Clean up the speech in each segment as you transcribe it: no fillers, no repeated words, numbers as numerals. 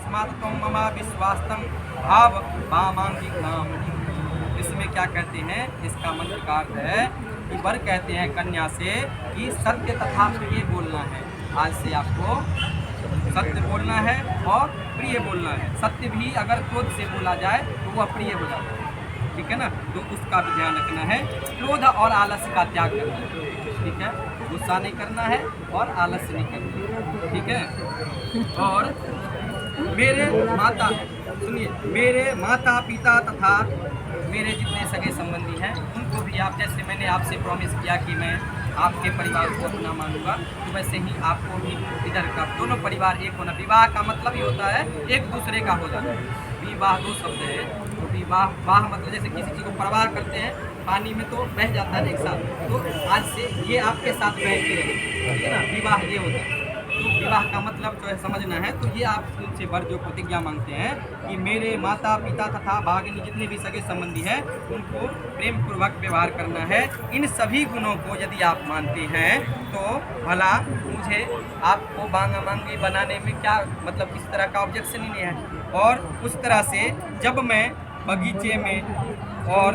तस्मात् त्वं मम विश्वास्तं भाव वामांगी कामनी। इसमें क्या कहते हैं, इसका मंत्र का अर्थ है कि वर कहते हैं कन्या से कि सत्य तथा प्रिय बोलना है। आज से आपको सत्य बोलना है और प्रिय बोलना है। सत्य भी अगर क्रोध से बोला जाए तो वह प्रिय हो जाता है, ठीक है ना। तो उसका भी ध्यान रखना है। क्रोध और आलस्य का त्याग करना है, ठीक है। गुस्सा नहीं करना है और आलस्य नहीं करना है, ठीक है। और मेरे माता पिता तथा मेरे जितने सगे संबंधी हैं उनको भी आप, जैसे मैंने आपसे प्रॉमिस किया कि मैं आपके परिवार को अपना मानूंगा, तो वैसे ही आपको भी इधर का दोनों परिवार एक होना। विवाह का मतलब ही होता है एक दूसरे का हो जाना। विवाह दो शब्द है, तो वाह मतलब जैसे किसी चीज़ को परवाह करते हैं, पानी में तो बह जाता है एक साथ, तो आज से ये आपके साथ बहती रहे, ठीक है ना। विवाह ये होता है, तो विवाह का मतलब जो है समझना है। तो ये आप उनसे वर जो प्रतिज्ञा मांगते हैं कि मेरे माता पिता तथा भागिनी जितने भी सगे संबंधी हैं उनको प्रेम पूर्वक व्यवहार करना है। इन सभी गुणों को यदि आप मानते हैं तो भला मुझे आपको बांगामांगी बनाने में क्या मतलब किसी तरह का ऑब्जेक्शन ही नहीं है। और उस तरह से जब मैं बगीचे में और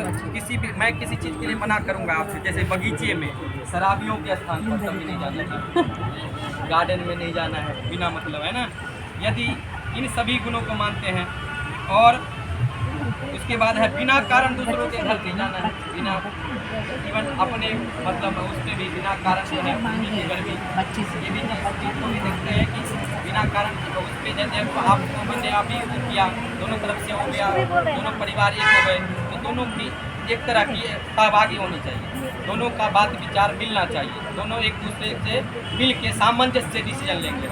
मैं किसी चीज़ के लिए मना करूंगा आपसे, जैसे बगीचे में शराबियों के स्थान पर कभी नहीं जाना है, गार्डन में नहीं जाना है बिना मतलब, है ना। यदि इन सभी गुणों को मानते हैं और उसके बाद है बिना कारण दूसरों के घर नहीं जाना है, बिना इवन अपने मतलब उसके भी बिना कारण जो है उनके घर भी ये भी चीज़ को भी देखते हैं कि बिना कारण उस पर जैसे आपको मैंने अभी किया, दोनों तरफ से हो गया, दोनों परिवार एक हो गए, तो दोनों की एक तरह की सहभागी होनी चाहिए, दोनों का बात विचार मिलना चाहिए, दोनों एक दूसरे से मिल के सामंजस्य से डिसीजन लेंगे।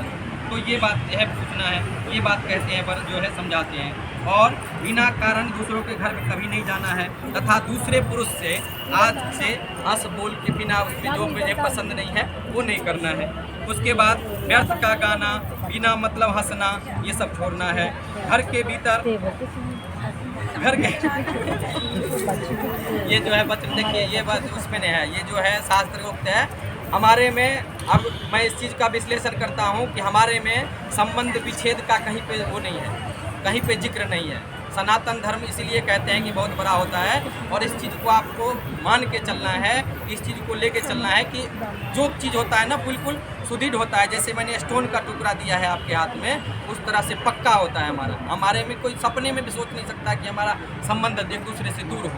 तो ये बात है पूछना है, ये बात कहते हैं पर जो है समझाते हैं। और बिना कारण दूसरों के घर में कभी नहीं जाना है तथा दूसरे पुरुष से आज से हंस बोल के बिना उसमें जो मुझे पसंद नहीं है वो नहीं करना है। उसके बाद व्यर्थ का गाना, बिना मतलब हंसना, ये सब छोड़ना है। घर के भीतर घर के ये जो है बच्चे देखिए ये बात उसमें नहीं है, ये जो है शास्त्र उक्त है हमारे में। अब मैं इस चीज़ का विश्लेषण करता हूँ कि हमारे में संबंध विच्छेद का कहीं पे वो नहीं है, कहीं पे जिक्र नहीं है। सनातन धर्म इसीलिए कहते हैं कि बहुत बड़ा होता है और इस चीज़ को आपको मान के चलना है, इस चीज़ को लेके चलना है कि जो चीज़ होता है ना बिल्कुल सुदृढ़ होता है। जैसे मैंने स्टोन का टुकड़ा दिया है आपके हाथ में, उस तरह से पक्का होता है हमारा। हमारे में कोई सपने में भी सोच नहीं सकता कि हमारा संबंध एक दूसरे से दूर हो।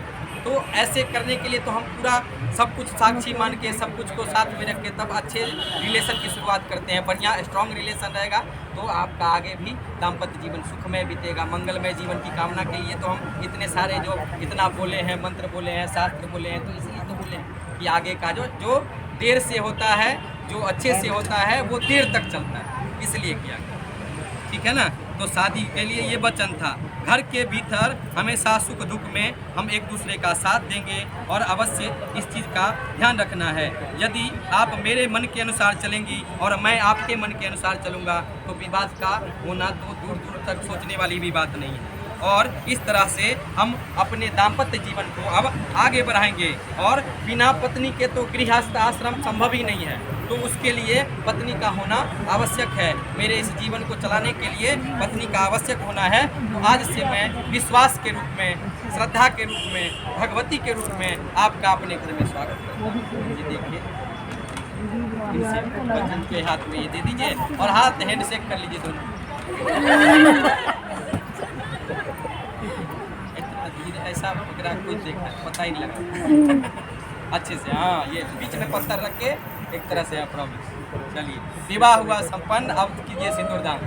तो ऐसे करने के लिए तो हम पूरा सब कुछ साक्षी मान के सब कुछ को साथ में रख के तब अच्छे रिलेशन की शुरुआत करते हैं। बढ़िया स्ट्रॉन्ग रिलेशन रहेगा तो आपका आगे भी दाम्पत्य जीवन सुखमय बीतेगा, मंगलमय जीवन की कामना के लिए तो हम इतने सारे जो इतना बोले हैं, मंत्र बोले हैं, शास्त्र बोले हैं, तो इसलिए तो बोले हैं कि आगे का जो देर से होता है, जो अच्छे से होता है वो देर तक चलता है, इसलिए किया गया, ठीक है ना। तो शादी के लिए ये वचन था। घर के भीतर हमेशा सुख दुख में हम एक दूसरे का साथ देंगे और अवश्य इस चीज़ का ध्यान रखना है। यदि आप मेरे मन के अनुसार चलेंगी और मैं आपके मन के अनुसार चलूँगा तो विवाद का होना तो दूर दूर तक सोचने वाली भी बात नहीं है। और इस तरह से हम अपने दाम्पत्य जीवन को अब आगे बढ़ाएंगे। और बिना पत्नी के तो गृहस्थ आश्रम संभव ही नहीं है, तो उसके लिए पत्नी का होना आवश्यक है। मेरे इस जीवन को चलाने के लिए पत्नी का आवश्यक होना है। तो आज से मैं विश्वास के रूप में, श्रद्धा के रूप में, भगवती के रूप में आपका अपने घर में स्वागत करता हूँ। ये देखिए इनसे बच्चन के हाथ में ये दे दीजिए और हाथ हैंडशेक कर लीजिए दोनों। ऐसा पकड़ा कोई देखा पता ही नहीं लगा अच्छे से। हाँ ये बीच में पत्थर रख के एक तरह से प्रॉमिस। चलिए विवाह हुआ संपन्न, अब कीजिए सिंदूरदान।